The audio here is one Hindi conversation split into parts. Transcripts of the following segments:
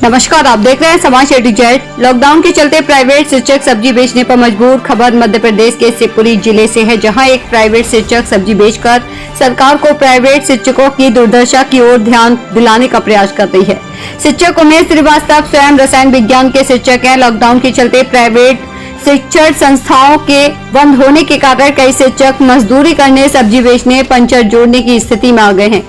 नमस्कार, आप देख रहे हैं समाज A-Z। लॉकडाउन के चलते प्राइवेट शिक्षक सब्जी बेचने पर मजबूर। खबर मध्य प्रदेश के शिवपुरी जिले से है, जहां एक प्राइवेट शिक्षक सब्जी बेचकर सरकार को प्राइवेट शिक्षकों की दुर्दशा की ओर ध्यान दिलाने का प्रयास कर रही है। शिक्षक उमेश श्रीवास्तव स्वयं रसायन विज्ञान के शिक्षक हैं। लॉकडाउन के चलते प्राइवेट शिक्षण संस्थाओं के बंद होने के कारण कई शिक्षक मजदूरी करने, सब्जी बेचने, पंचर जोड़ने की स्थिति में आ गए हैं।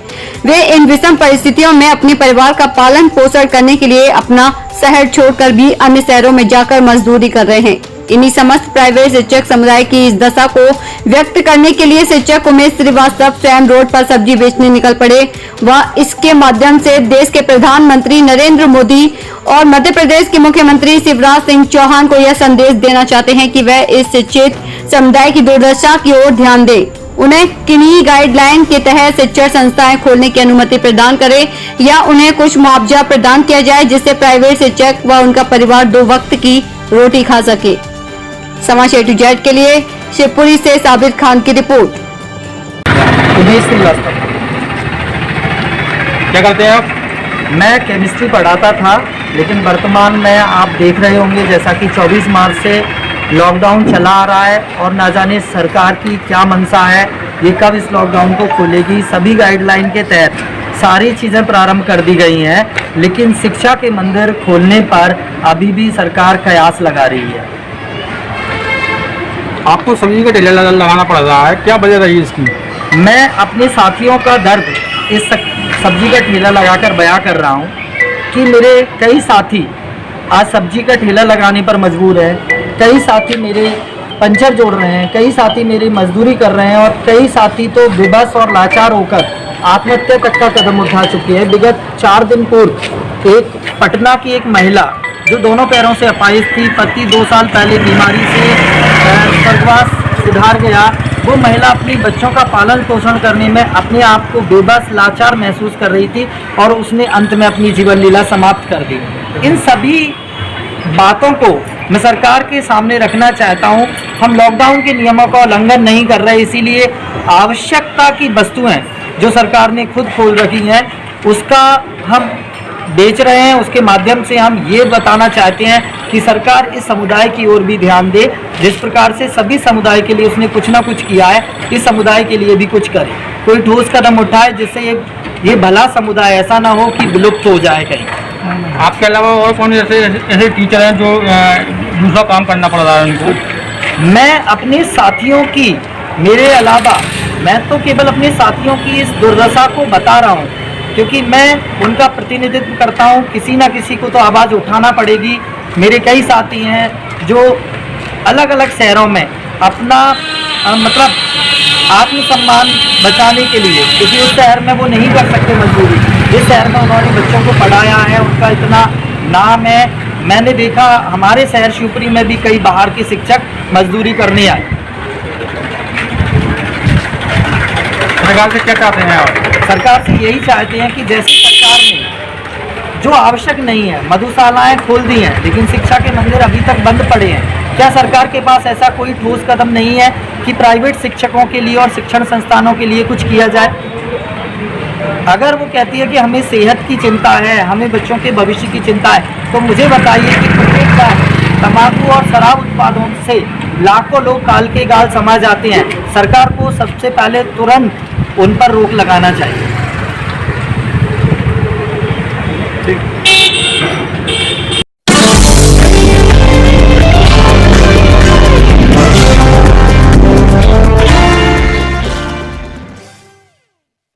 वे इन विषम परिस्थितियों में अपने परिवार का पालन पोषण करने के लिए अपना शहर छोड़कर भी अन्य शहरों में जाकर मजदूरी कर रहे हैं। इन्हीं समस्त प्राइवेट शिक्षक समुदाय की इस दशा को व्यक्त करने के लिए शिक्षक उमेश श्रीवास्तव स्वयं रोड पर सब्जी बेचने निकल पड़े। वह इसके माध्यम से देश के प्रधानमंत्री नरेंद्र मोदी और मध्य प्रदेश के मुख्यमंत्री शिवराज सिंह चौहान को यह संदेश देना चाहते हैं कि वह इस शिक्षित समुदाय की दुर्दशा की ओर ध्यान दें। उन्हें किन्हीं गाइडलाइन के तहत शिक्षण संस्थाएं खोलने की अनुमति प्रदान करें या उन्हें कुछ मुआवजा प्रदान किया जाए, जिससे प्राइवेट शिक्षक व उनका परिवार 2 वक्त की रोटी खा सके। समाज A-Z के लिए शिवपुरी से साबिर खान की रिपोर्ट। उमेश श्रीवास्तव। क्या करते हैं आप? मैं केमिस्ट्री पढ़ाता था, लेकिन वर्तमान में आप देख रहे होंगे जैसा कि 24 मार्च से लॉकडाउन चला आ रहा है और ना जाने सरकार की क्या मंशा है, ये कब इस लॉकडाउन को खोलेगी। सभी गाइडलाइन के तहत सारी चीज़ें प्रारंभ कर दी गई हैं, लेकिन शिक्षा के मंदिर खोलने पर अभी भी सरकार कयास लगा रही है। आपको सब्जी का ठेला लगाना पड़ रहा है, क्या वजह रही इसकी? मैं अपने साथियों का दर्द इस सब्जी का ठेला लगाकर बयां कर रहा हूं कि मेरे कई साथी आज सब्जी का ठेला लगाने पर मजबूर हैं। कई साथी मेरे पंचर जोड़ रहे हैं, कई साथी मेरी मजदूरी कर रहे हैं और कई साथी तो विवश और लाचार होकर आत्महत्या तक का कदम उठा चुके हैं। विगत 4 दिन पूर्व एक पटना की एक महिला जो दोनों पैरों से अपाहिज थी, पति 2 साल पहले बीमारी से स्वर्गवास सिधार गया, वो महिला अपनी बच्चों का पालन पोषण करने में अपने आप को बेबस लाचार महसूस कर रही थी और उसने अंत में अपनी जीवन लीला समाप्त कर दी। इन सभी बातों को मैं सरकार के सामने रखना चाहता हूं। हम लॉकडाउन के नियमों का उल्लंघन नहीं कर रहे, इसीलिए आवश्यकता की वस्तुएं जो सरकार ने खुद खोल रखी हैं उसका हम बेच रहे हैं। उसके माध्यम से हम ये बताना चाहते हैं कि सरकार इस समुदाय की ओर भी ध्यान दे। जिस प्रकार से सभी समुदाय के लिए उसने कुछ ना कुछ किया है, इस समुदाय के लिए भी कुछ करे, कोई ठोस कदम उठाए, जिससे ये भला समुदाय ऐसा ना हो कि विलुप्त हो जाए कहीं। आपके अलावा और कौन ऐसे टीचर हैं जो दूसरा काम करना पड़ रहा है उनको? मैं अपने साथियों की, मेरे अलावा मैं तो केवल अपने साथियों की इस दुर्दशा को बता रहा हूँ, क्योंकि मैं उनका प्रतिनिधित्व करता हूँ। किसी ना किसी को तो आवाज़ उठाना पड़ेगी। मेरे कई साथी हैं जो अलग अलग शहरों में अपना मतलब आत्मसम्मान बचाने के लिए, क्योंकि उस शहर में वो नहीं कर सकते मजदूरी, जिस शहर में उन्होंने बच्चों को पढ़ाया है उनका इतना नाम है। मैंने देखा हमारे शहर शिवपुरी में भी कई बाहर के शिक्षक मजदूरी करने आए। सरकार से क्या चाहते हैं आप? सरकार से यही चाहते हैं कि जैसे सरकार ने जो आवश्यक नहीं है मधुशालाएं खोल दी हैं, लेकिन शिक्षा के मंदिर अभी तक बंद पड़े हैं, क्या सरकार के पास ऐसा कोई ठोस कदम नहीं है कि प्राइवेट शिक्षकों के लिए और शिक्षण संस्थानों के लिए कुछ किया जाए? अगर वो कहती है कि हमें सेहत की चिंता है, हमें बच्चों के भविष्य की चिंता है, तो मुझे बताइए कि प्रत्येक बार तंबाकू और शराब उत्पादों से लाखों लोग काल के गाल समा जाते हैं। सरकार को सबसे पहले तुरंत उन पर रोक लगाना चाहिए।